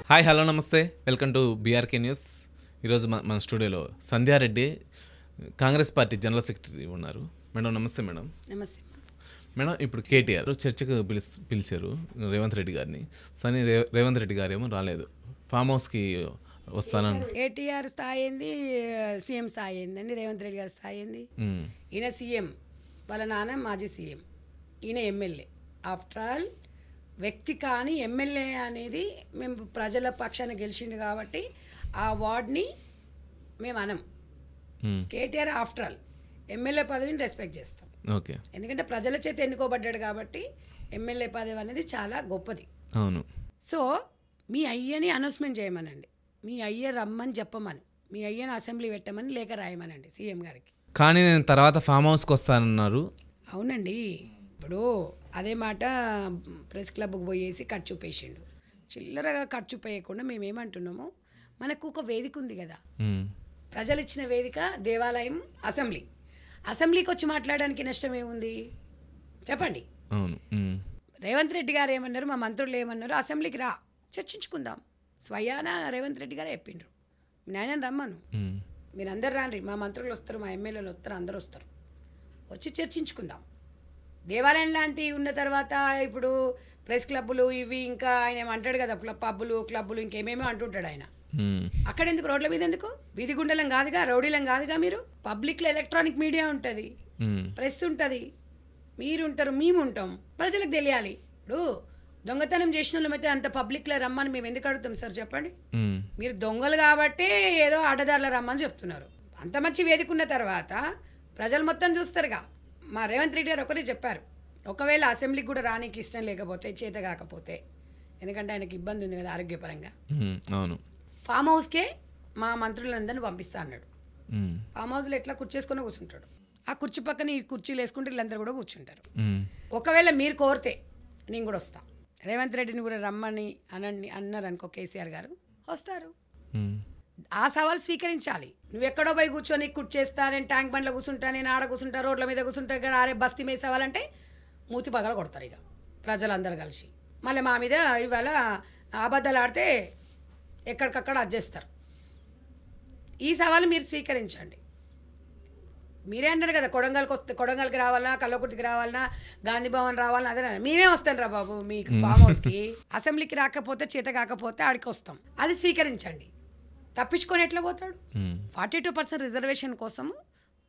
Hi hello నమస్తే welcome to BRK news. ఈరోజు మన స్టూడియోలో Sandhya Reddy Congress party general secretary ఉన్నారు. మేడం నమస్తే. మేడం నమస్తే. మేడం ఇప్పుడు కేటీఆర్ చర్చకు పిలిచారు రేవంత్ రెడ్డి గారిని. కానీ రేవంత్ రెడ్డి గారు ఏమో రాలేదు, ఫామ్ హౌస్కి వస్తానని. కేటీఆర్ స్థాయి ఏంది, సీఎం స్థాయి ఏందండి, రేవంత్ రెడ్డి గారి స్థాయి ఏంది. ఈయన సీఎం, వాళ్ళ నాన్న మాజీ సీఎం, ఈయన ఎమ్మెల్యే. ఆఫ్టర్ ఆల్ వ్యక్తి కానీ ఎమ్మెల్యే అనేది మేము ప్రజల పక్షాన గెలిచిండు కాబట్టి ఆ వార్డ్ని మేము అనం. కేటీఆర్ ఆఫ్టర్ ఆల్ ఎమ్మెల్యే పదవిని రెస్పెక్ట్ చేస్తాం. ఓకే, ఎందుకంటే ప్రజల చేత ఎన్నుకోబడ్డాడు కాబట్టి ఎమ్మెల్యే పదవి అనేది చాలా గొప్పది. అవును. సో మీ అయ్యని అనౌన్స్మెంట్ చేయమనండి, మీ అయ్య రమ్మని చెప్పమని, మీ అయ్యని అసెంబ్లీ పెట్టమని లేఖ రాయమనండి సీఎం గారికి. కానీ నేను తర్వాత ఫామ్ హౌస్కి వస్తానన్నారు. అవునండి, ఇప్పుడు అదే మాట ప్రెస్ క్లబ్కి పోయేసి ఖర్చు చూపేసిండు. చిల్లరగా ఖర్చు చూపేయకుండా మేమేమంటున్నాము, మనకు ఒక వేదిక ఉంది కదా, ప్రజలు ఇచ్చిన వేదిక, దేవాలయం, అసెంబ్లీ. అసెంబ్లీకి వచ్చి మాట్లాడడానికి నష్టం ఏముంది చెప్పండి. అవును. రేవంత్ రెడ్డి గారు ఏమన్నారు, మా మంత్రులు ఏమన్నారు, అసెంబ్లీకి రా చర్చించుకుందాం. స్వయాన రేవంత్ రెడ్డి గారు చెప్పిండ్రు, నాయనని రమ్మను, మీరందరు రాండి, మా మంత్రులు వస్తారు, మా ఎమ్మెల్యేలు వస్తారు, అందరూ వస్తారు, వచ్చి చర్చించుకుందాం. దేవాలయం లాంటివి ఉన్న తర్వాత ఇప్పుడు ప్రెస్ క్లబ్బులు ఇవి ఇంకా ఆయన ఏమంటాడు కదా, పబ్బులు క్లబ్బులు ఇంకేమేమో అంటుంటాడు ఆయన. అక్కడ ఎందుకు, రోడ్ల మీద ఎందుకు, వీధి గుండెలం కాదుగా, రౌడీలం కాదుగా. మీరు పబ్లిక్లో ఎలక్ట్రానిక్ మీడియా ఉంటుంది, ప్రెస్ ఉంటుంది, మీరు ఉంటారు, మేము ఉంటాం, ప్రజలకు తెలియాలి. ఇప్పుడు దొంగతనం చేసిన వాళ్ళమైతే అంత పబ్లిక్లో రమ్మని మేము ఎందుకు అడుగుతాం సార్ చెప్పండి. మీరు దొంగలు కాబట్టి ఏదో అడ్డదారుల రమ్మని చెప్తున్నారు. అంత మంచి వేదికున్న తర్వాత ప్రజలు మొత్తం చూస్తారుగా. మా రేవంత్ రెడ్డి గారు ఒకరే చెప్పారు, ఒకవేళ అసెంబ్లీకి కూడా రానికి ఇష్టం లేకపోతే, చేత కాకపోతే, ఎందుకంటే ఆయనకి ఇబ్బంది ఉంది కదా ఆరోగ్యపరంగా, అవును, ఫామ్ హౌస్కే మా మంత్రులందరినీ పంపిస్తా అన్నాడు. ఫామ్ హౌస్లో ఎట్లా కుర్చేసుకొని కూర్చుంటాడు, ఆ కుర్చీ పక్కన ఈ కుర్చీలు వేసుకుంటే వీళ్ళందరూ కూడా కూర్చుంటారు. ఒకవేళ మీరు కోరితే నేను కూడా వస్తా, రేవంత్ రెడ్డిని కూడా రమ్మని అన్నారు అనుకో కేసీఆర్ గారు, వస్తారు. ఆ సవాల్ స్వీకరించాలి. నువ్వు ఎక్కడో పోయి కూర్చొని కూర్చేస్తా, నేను ట్యాంక్ బండ్లో కూర్చుంటా, నేను ఆడ కూర్చుంటా, రోడ్ల మీద కూర్చుంటా, ఆరే బస్తీ మీద సవాలంటే మూతి పగల కొడతారు ఇక ప్రజలందరూ కలిసి. మళ్ళీ మా మీద ఇవాళ అబద్ధాలు ఆడితే ఎక్కడికక్కడ అడ్జేస్తారు. ఈ సవాలు మీరు స్వీకరించండి. మీరే అన్నారు కదా, కొడంగల్కి రావాలన్నా, కల్లకుర్తికి రావాలన్నా, గాంధీ భవన్ రావాలన్నా, అదే మేమే వస్తాను రా బాబు మీకు ఫామ్ హౌస్కి. అసెంబ్లీకి రాకపోతే, చేత కాకపోతే ఆడికి వస్తాం, అది స్వీకరించండి. తప్పించుకొని ఎట్లా పోతాడు? 42% రిజర్వేషన్ కోసము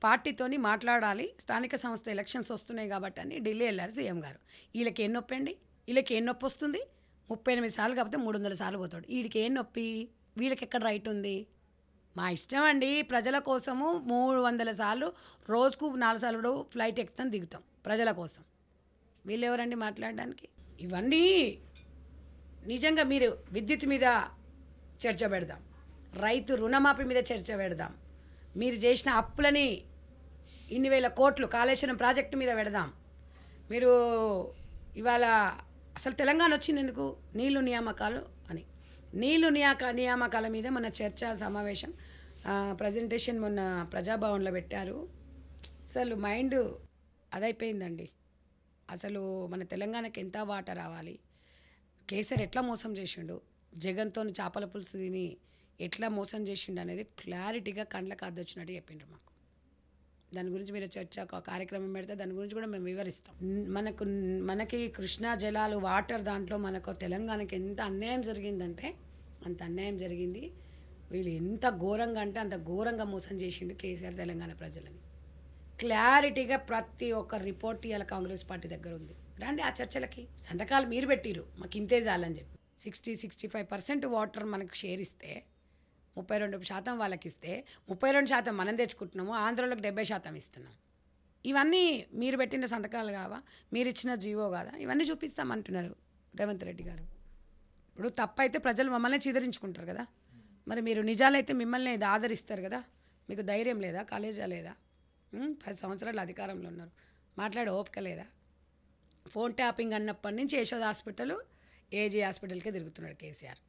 పార్టీతోని మాట్లాడాలి, స్థానిక సంస్థ ఎలక్షన్స్ వస్తున్నాయి కాబట్టి అని ఢిల్లీ వెళ్ళారు సీఎం గారు. వీళ్ళకి ఏం నొప్పి అండి, వీళ్ళకి ఏం నొప్పి వస్తుంది? 38 సార్లు కాకపోతే 300 సార్లు పోతాడు. వీడికి ఏం నొప్పి, వీళ్ళకి ఎక్కడ రైట్ ఉంది? మా ఇష్టం అండి, ప్రజల కోసము 300 సార్లు రోజుకు 4 సార్లు కూడా ఫ్లైట్ ఎక్కుతాం దిగుతాం ప్రజల కోసం. వీళ్ళు ఎవరండి మాట్లాడడానికి? ఇవన్నీ నిజంగా మీరు విద్యుత్ మీద చర్చ పెడదాం, రైతు రుణమాఫీ మీద చర్చ పెడదాం, మీరు చేసిన అప్పులని ఇన్ని వేల కోట్లు కాళేశ్వరం ప్రాజెక్టు మీద పెడదాం. మీరు ఇవాళ అసలు తెలంగాణ వచ్చింది ఎందుకు? నీళ్లు నియామకాలు అని. నీళ్లు నియామకాల మీద మన చర్చా సమావేశం ప్రజెంటేషన్ మొన్న ప్రజాభవన్లో పెట్టారు. అసలు మైండ్ అదైపోయిందండి. అసలు మన తెలంగాణకి ఎంత వాటా రావాలి, కేసీఆర్ ఎట్లా మోసం చేసిండు, జగన్తో చేపల పులుసు తిని ఎట్లా మోసం చేసిండు అనేది క్లారిటీగా కండ్లకు అద్దొచ్చినట్టు చెప్పిండ్రు మాకు. దాని గురించి మీరు చర్చ కార్యక్రమం పెడితే దాని గురించి కూడా మేము వివరిస్తాం. మనకి కృష్ణా జలాలు వాటర్ దాంట్లో మనకు తెలంగాణకి ఎంత అన్యాయం జరిగిందంటే అంత అన్యాయం జరిగింది. వీళ్ళు ఎంత ఘోరంగా అంటే అంత ఘోరంగా మోసం చేసిండు కేసీఆర్ తెలంగాణ ప్రజలని. క్లారిటీగా ప్రతి ఒక్క రిపోర్ట్ ఇవాళ కాంగ్రెస్ పార్టీ దగ్గర ఉంది. రండి ఆ చర్చలకి. సంతకాలు మీరు పెట్టిరు, మాకు ఇంతే చాలని చెప్పి. 60-65% వాటర్ మనకు షేర్ ఇస్తే 32% వాళ్ళకి ఇస్తే 32% మనం తెచ్చుకుంటున్నాము, ఆంధ్రలోకి 70% ఇస్తున్నాం. ఇవన్నీ మీరు పెట్టిన సంతకాలు కావా, మీరు ఇచ్చిన జీవో కాదా? ఇవన్నీ చూపిస్తామంటున్నారు రేవంత్ రెడ్డి గారు. ఇప్పుడు తప్పైతే ప్రజలు మమ్మల్ని చీదరించుకుంటారు కదా, మరి మీరు నిజాలైతే మిమ్మల్ని ఆదరిస్తారు కదా. మీకు ధైర్యం లేదా, కాలేజా లేదా? 10 సంవత్సరాలు అధికారంలో ఉన్నారు, మాట్లాడే ఓపిక లేదా? ఫోన్ ట్యాపింగ్ అన్నప్పటి నుంచి యశోద హాస్పిటల్, ఏజీ హాస్పిటల్కే తిరుగుతున్నాడు కేసీఆర్.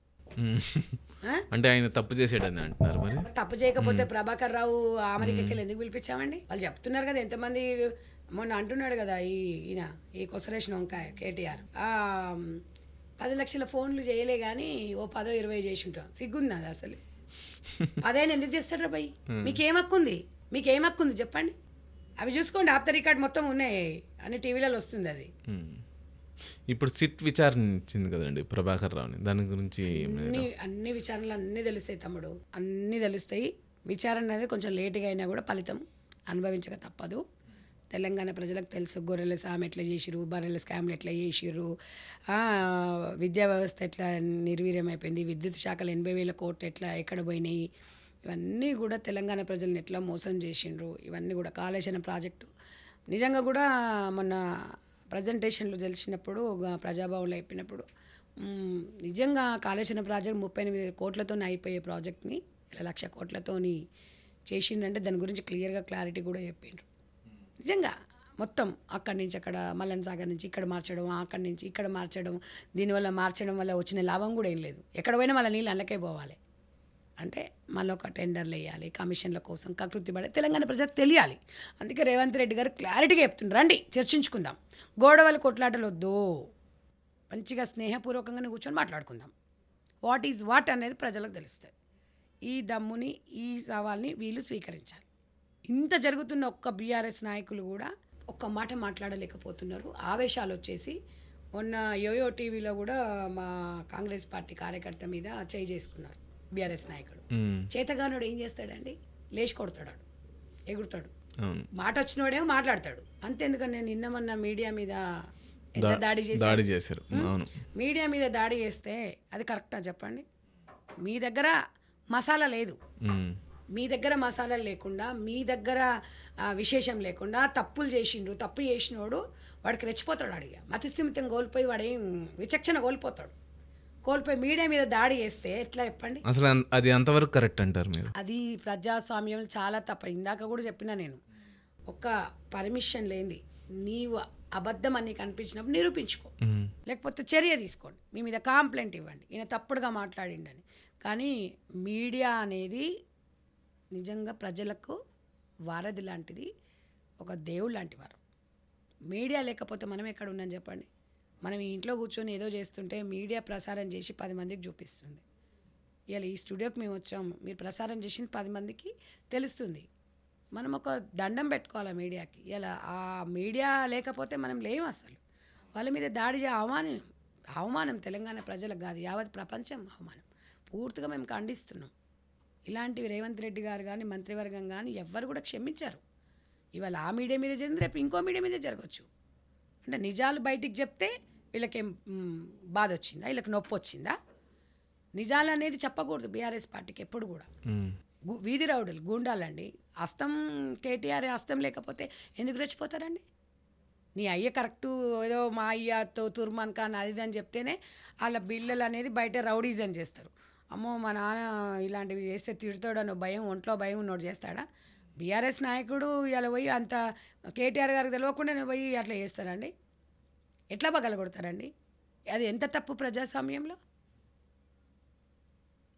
అంటే ఆయన తప్పు చేసాడని అంటున్నారు. మరి తప్పు చేయకపోతే ప్రభాకర్ రావు అమెరికాకి ఎందుకు పిలిపించామండి? వాళ్ళు చెప్తున్నారు కదా, ఎంతమంది మొన్న అంటున్నాడు కదా, ఈయన ఈ కొసరేషన్ వంకాయ కేటీఆర్ 10 లక్షల ఫోన్లు చేయలే కానీ ఓ 10-20 చేసి ఉంటాం. సిగ్గుంది అది అసలు. 10 ఎందుకు చేస్తాడు భయ్? మీకేం హక్కు ఉంది? మీకేం హక్కు ఉంది చెప్పండి? అవి చూసుకోండి, ఆఫ్ ద రికార్డ్ మొత్తం ఉన్నాయి, అన్ని టీవీలలో వస్తుంది అది. ఇప్పుడు సిట్ విచారించింది కదండి ప్రభాకర్ రావుని, దాని గురించి అన్ని విచారణలు అన్నీ తెలుస్తాయి తమ్ముడు, అన్నీ తెలుస్తాయి. విచారణ అనేది కొంచెం లేటుగా అయినా కూడా ఫలితం అనుభవించక తప్పదు. తెలంగాణ ప్రజలకు తెలుసు గొర్రెల సామె ఎట్లా చేసిరు, బర్రెల స్కామ్లు ఎట్లా చేసిర్రు, విద్యా వ్యవస్థ ఎట్లా నిర్వీర్యమైపోయింది, విద్యుత్ శాఖలు 80,000 కోట్లు ఎట్లా ఎక్కడ పోయినాయి, ఇవన్నీ కూడా తెలంగాణ ప్రజలను ఎట్లా మోసం చేసిండ్రు, ఇవన్నీ కూడా కాళేశ్వరం ప్రాజెక్టు నిజంగా కూడా మొన్న ప్రజెంటేషన్లో తెలిసినప్పుడు ప్రజాభవన్లో అయిపోయినప్పుడు నిజంగా కాళేశ్వరం ప్రాజెక్ట్ 38 కోట్లతో అయిపోయే ప్రాజెక్ట్ని 1,00,000 కోట్లతోని చేసిండ్రంటే దాని గురించి క్లియర్గా క్లారిటీ కూడా చెప్పిండ్రు. నిజంగా మొత్తం అక్కడి నుంచి అక్కడ మల్లన్ సాగర్ నుంచి ఇక్కడ మార్చడం, అక్కడి నుంచి ఇక్కడ మార్చడం, దీనివల్ల మార్చడం వల్ల వచ్చిన లాభం కూడా ఏం లేదు. ఎక్కడ పోయినా మళ్ళీ నీళ్ళు అందులోకే పోవాలి. అంటే మళ్ళీ ఒక టెండర్లు వేయాలి, కమిషన్ల కోసం కకృతి పడే తెలంగాణ ప్రజలకు తెలియాలి. అందుకే రేవంత్ రెడ్డి గారు క్లారిటీగా చెప్తున్నారు, రండి చర్చించుకుందాం, గోడవల కొట్లాటలు వద్దు, మంచిగా స్నేహపూర్వకంగానే కూర్చొని మాట్లాడుకుందాం. వాట్ ఈజ్ వాట్ అనేది ప్రజలకు తెలుస్తుంది. ఈ దమ్ముని ఈ సవాల్ని వీళ్ళు స్వీకరించాలి. ఇంత జరుగుతున్న ఒక్క బీఆర్ఎస్ నాయకులు కూడా ఒక్క మాట మాట్లాడలేకపోతున్నారు. ఆవేశాలు వచ్చేసి మొన్న యోయో టీవీలో కూడా మా కాంగ్రెస్ పార్టీ కార్యకర్త మీద చేయి చేసుకున్నారు బీఆర్ఎస్ నాయకుడు. చేతగానుడు ఏం చేస్తాడండి? లేచి కొడతాడు, ఎగురుతాడు, మాట వచ్చినోడేమో మాట్లాడతాడు. అంతేందుకని నేను నిన్నమన్న మీడియా మీద దాడి చేశారు. మీడియా మీద దాడి చేస్తే అది కరెక్టా చెప్పండి? మీ దగ్గర మసాలా లేదు, మీ దగ్గర మసాలా లేకుండా, మీ దగ్గర విశేషం లేకుండా తప్పులు చేసిండ్రు, తప్పు చేసినోడు వాడికి రెచ్చిపోతాడు. అడిగా మతిస్థిమితం కోల్పోయి వాడేం విచక్షణ కోల్పోయి మీడియా మీద దాడి చేస్తే ఎట్లా చెప్పండి? అసలు అది ఎంతవరకు కరెక్ట్ అంటారు మీరు? అది ప్రజాస్వామ్యం చాలా తప్ప. ఇందాక కూడా చెప్పినా నేను, ఒక పర్మిషన్ లేనిది నీవు అబద్ధం అని కనిపించినప్పుడు నిరూపించుకో, లేకపోతే చర్య తీసుకోండి, మీ మీద కంప్లైంట్ ఇవ్వండి, ఈయన తప్పుడుగా మాట్లాడిండని. కానీ మీడియా అనేది నిజంగా ప్రజలకు వారధి లాంటిది, ఒక దేవుడు లాంటి వారు. మీడియా లేకపోతే మనం ఎక్కడ ఉన్నాం చెప్పండి? మనం ఈ ఇంట్లో కూర్చొని ఏదో చేస్తుంటే మీడియా ప్రసారం చేసి 10 మందికి చూపిస్తుంది. ఇలా ఈ స్టూడియోకి మేము వచ్చాము, మీరు ప్రసారం చేసింది 10 మందికి తెలుస్తుంది. మనం ఒక దండం పెట్టుకోవాలి మీడియాకి. ఇలా ఆ మీడియా లేకపోతే మనం లేము. అసలు వాళ్ళ మీద దాడి అవమానం తెలంగాణ ప్రజలకు కాదు, యావత్ ప్రపంచం అవమానం. పూర్తిగా మేము ఖండిస్తున్నాం. ఇలాంటివి రేవంత్ రెడ్డి గారు కానీ మంత్రివర్గం కానీ ఎవ్వరు కూడా క్షమించారు. ఇవాళ ఆ మీడియా మీద జరిగింది, రేపు ఇంకో మీడియా మీద జరగచ్చు. అంటే నిజాలు బయటికి చెప్తే వీళ్ళకేం బాధ వచ్చిందా, వీళ్ళకి నొప్పి వచ్చిందా? నిజాలు అనేది చెప్పకూడదు బీఆర్ఎస్ పార్టీకి ఎప్పుడు కూడా. వీధి రౌడీలు గూండాలండి. హస్తం కేటీఆర్ హస్తం లేకపోతే ఎందుకు రెచ్చిపోతారండి? నీ అయ్య కరెక్టు ఏదో మా అయ్యతో తుర్మాన్ ఖాన్ అది అని చెప్తేనే వాళ్ళ బిల్లలు అనేది బయట రౌడీజం చేస్తారు. అమ్మో మా నాన్న ఇలాంటివి చేస్తే తిడతాడనో భయం, ఒంట్లో భయం ఉన్నోడు చేస్తాడా? బీఆర్ఎస్ నాయకుడు ఇలా పోయి అంత కేటీఆర్ గారికి తెలియకుండా పోయి అట్లా చేస్తారండి? ఎట్లా పగలగొడతారండి? అది ఎంత తప్పు ప్రజాస్వామ్యంలో?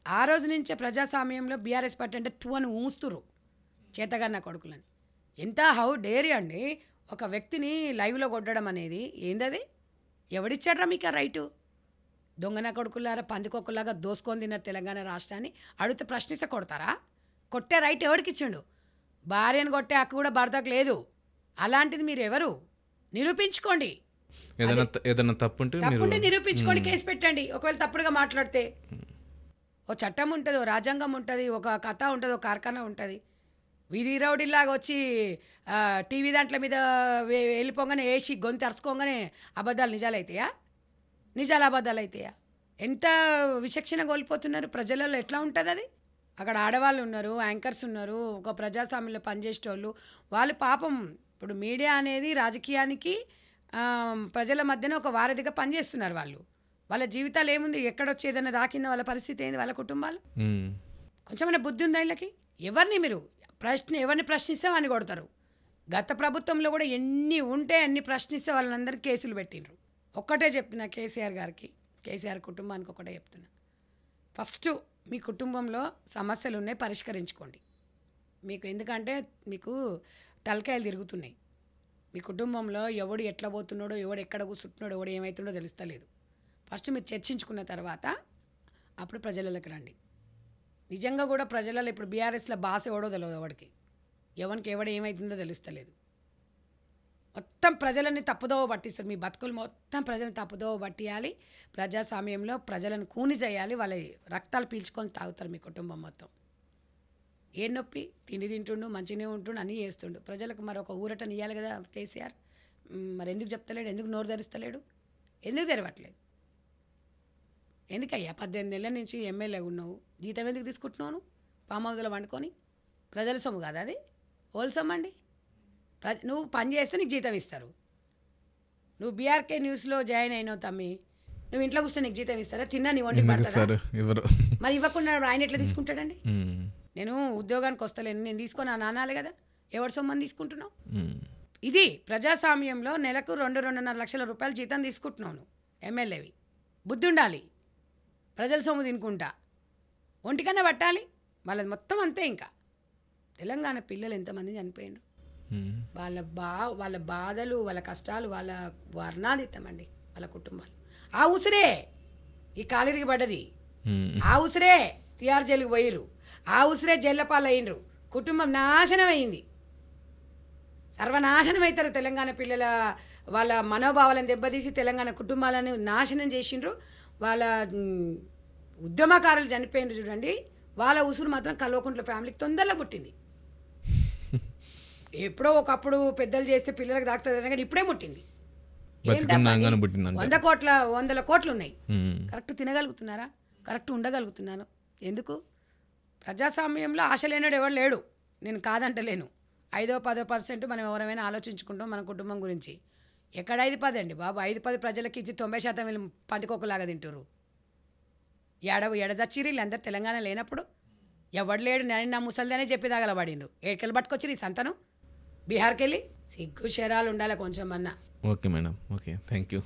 ఆ రోజు నుంచే ప్రజాస్వామ్యంలో బీఆర్ఎస్ పార్టీ అంటే అని ఊస్తురు చేతగాన్న కొడుకులని. ఎంత హౌ డేరీ అండి ఒక వ్యక్తిని లైవ్లో కొట్టడం అనేది. ఏందది? ఎవడిచ్చాడ్రా మీకు ఆ రైటు? దొంగన కొడుకులారా పందికొక్కులాగా దోసుకొని తిన్న తెలంగాణ రాష్ట్రాన్ని అడిగితే ప్రశ్నిస్తే కొడతారా? కొట్టే రైట్ ఎవరికి ఇచ్చిండు? భార్యను కొట్టే హక్కు కూడా భర్తకు లేదు. అలాంటిది మీరు ఎవరు? నిరూపించుకోండి. ఏదైనా తప్పుంటే నిరూపించుకోండి, కేసు పెట్టండి. ఒకవేళ తప్పుడుగా మాట్లాడితే ఓ చట్టం ఉంటుంది, ఓ రాజ్యాంగం ఉంటుంది, ఒక కథ ఉంటుంది, ఒక కార్ఖానా ఉంటుంది. వీధి రౌడీలాగా వచ్చి టీవీ దాంట్ల మీద వెళ్ళిపోగానే వేసి గొంతు అరుచుకోగానే అబద్ధాలు నిజాలు అవుతాయా? నిజాలు అబద్ధాలు అవుతాయా? ఎంత విచక్షణ కోల్పోతున్నారు ప్రజలలో. ఎట్లా ఉంటుంది అది? అక్కడ ఆడవాళ్ళు ఉన్నారు, యాంకర్స్ ఉన్నారు, ఒక ప్రజాస్వామ్యంలో పనిచేసేటోళ్ళు. వాళ్ళు పాపం ఇప్పుడు మీడియా అనేది రాజకీయానికి ప్రజల మధ్యన ఒక వారధిగా పనిచేస్తున్నారు. వాళ్ళ జీవితాలు ఏముంది? ఎక్కడొచ్చి ఏదైనా దాకిన వాళ్ళ పరిస్థితి ఏంది? వాళ్ళ కుటుంబాలు కొంచెమైనా బుద్ధి ఉందా వీళ్ళకి? ఎవరిని ప్రశ్నిస్తే వాడిని కొడతారు. గత ప్రభుత్వంలో కూడా ఎన్ని ఉంటే అన్ని ప్రశ్నిస్తే వాళ్ళందరికీ కేసులు పెట్టిండ్రు. ఒక్కటే చెప్తున్నా కేసీఆర్ గారికి, కేసీఆర్ కుటుంబానికి ఒకటే చెప్తున్నా, ఫస్ట్ మీ కుటుంబంలో సమస్యలు ఉన్నాయి, పరిష్కరించుకోండి. మీకు ఎందుకంటే మీకు తలకాయలు తిరుగుతున్నాయి. మీ కుటుంబంలో ఎవడు ఎట్లా పోతున్నాడో, ఎవడు ఎక్కడ కూర్చుంటున్నాడో, ఎవడు ఏమవుతుండో తెలుస్తలేదు. ఫస్ట్ మీరు చర్చించుకున్న తర్వాత అప్పుడు ప్రజలలోకి రండి. నిజంగా కూడా ప్రజలలో ఇప్పుడు బీఆర్ఎస్లో బాస్ ఎవడో తెలియదు, ఎవడికి ఎవరికి ఎవడు ఏమవుతుందో తెలుస్తలేదు. మొత్తం ప్రజలని తప్పుదోవ పట్టిస్తారు. మీ బతుకులు మొత్తం ప్రజలను తప్పుదోవ పట్టియాలి. ప్రజాస్వామ్యంలో ప్రజలను కూని చేయాలి. వాళ్ళ రక్తాలు పీల్చుకొని తాగుతారు మీ కుటుంబం మొత్తం. ఏ నొప్పి, తిండి తింటుండు, మంచిగానే ఉంటుండు, అన్నీ చేస్తుండు. ప్రజలకు మరొక ఊరటని ఇవ్వాలి కదా కేసీఆర్. మరి ఎందుకు చెప్తలేడు? ఎందుకు నోరు తెరుస్తలేడు? ఎందుకు తెరవట్లేదు? ఎందుకయ్యా 18 ఏళ్ళ నుంచి ఎమ్మెల్యే ఉన్నావు, జీతం ఎందుకు తీసుకుంటున్నావు? ఫామ్ హౌస్లో వండుకొని. ప్రజల సొమ్ము కాదు అది, హోల్సమ్ అండి. నువ్వు పని చేస్తే నీకు జీతం ఇస్తారు. నువ్వు బీఆర్కే న్యూస్లో జాయిన్ అయినావు తమ్మి, నువ్వు ఇంట్లో కూర్చొని నీకు జీతం ఇస్తారా? తిన్నా నీ వండి పడతారా? మరి ఇవ్వకుండా ఆయన ఎట్లా తీసుకుంటాడండి? నేను ఉద్యోగానికి వస్తలేను, నేను తీసుకొని ఆ నానాలి కదా, ఎవరి సొమ్మని తీసుకుంటున్నావు? ఇది ప్రజాస్వామ్యంలో నెలకు 2-2.5 లక్షల రూపాయలు జీతం తీసుకుంటున్నావు నువ్వు ఎమ్మెల్యేవి. బుద్ధి ఉండాలి. ప్రజల సొమ్ము తినుకుంటా ఒంటికన్నా పట్టాలి వాళ్ళది మొత్తం అంతే. ఇంకా తెలంగాణ పిల్లలు ఎంతమంది చనిపోయిండ్రు, వాళ్ళ బాధలు, వాళ్ళ కష్టాలు, వాళ్ళ వర్ణాదిత్తం అండి, వాళ్ళ కుటుంబాలు. ఆ ఉసిరే ఈ కాలిరికి పడ్డది, ఆ ఉసిరే తిహార్ జైలుకి పోయిర్రు, ఆ ఉసిరే జైళ్ళపాలు అయినరు, కుటుంబం నాశనం అయింది. సర్వనాశనం అవుతారు తెలంగాణ పిల్లల. వాళ్ళ మనోభావాలను దెబ్బతీసి తెలంగాణ కుటుంబాలను నాశనం చేసిండ్రు. వాళ్ళ ఉద్యమకారులు చనిపోయినరు చూడండి, వాళ్ళ ఉసురు మాత్రం కల్వకుంట్ల ఫ్యామిలీకి తొందరలో పుట్టింది. ఎప్పుడో ఒకప్పుడు పెద్దలు చేస్తే పిల్లలకు దాక్తుంది కానీ ఇప్పుడే ముట్టింది. 100 కోట్లు ఉన్నాయి. కరెక్ట్ తినగలుగుతున్నారా? కరెక్ట్ ఉండగలుగుతున్నాను? ఎందుకు? ప్రజాస్వామ్యంలో ఆశ లేనాడు ఎవరు లేడు, నేను కాదంటలేను. 5-10% మనం ఎవరైనా ఆలోచించుకుంటాం మన కుటుంబం గురించి. ఎక్కడ 5-10 అండి బాబు, 5-10 ప్రజలకి ఇచ్చి 90% వీళ్ళు పందికొక్కలాగా తింటారు. ఎడజచ్చిరి వీళ్ళందరూ తెలంగాణ లేనప్పుడు. ఎవడు లేడు, నేను నా ముసలిదనే చెప్పి తగలబడిండ్రు. ఏడుకెళ్ళి పట్టుకొచ్చి ఈ సంతను బీహార్కి వెళ్ళి. సిగ్గు శరాలు ఉండాలి కొంచెం అన్నా. Okay madam, okay, thank you.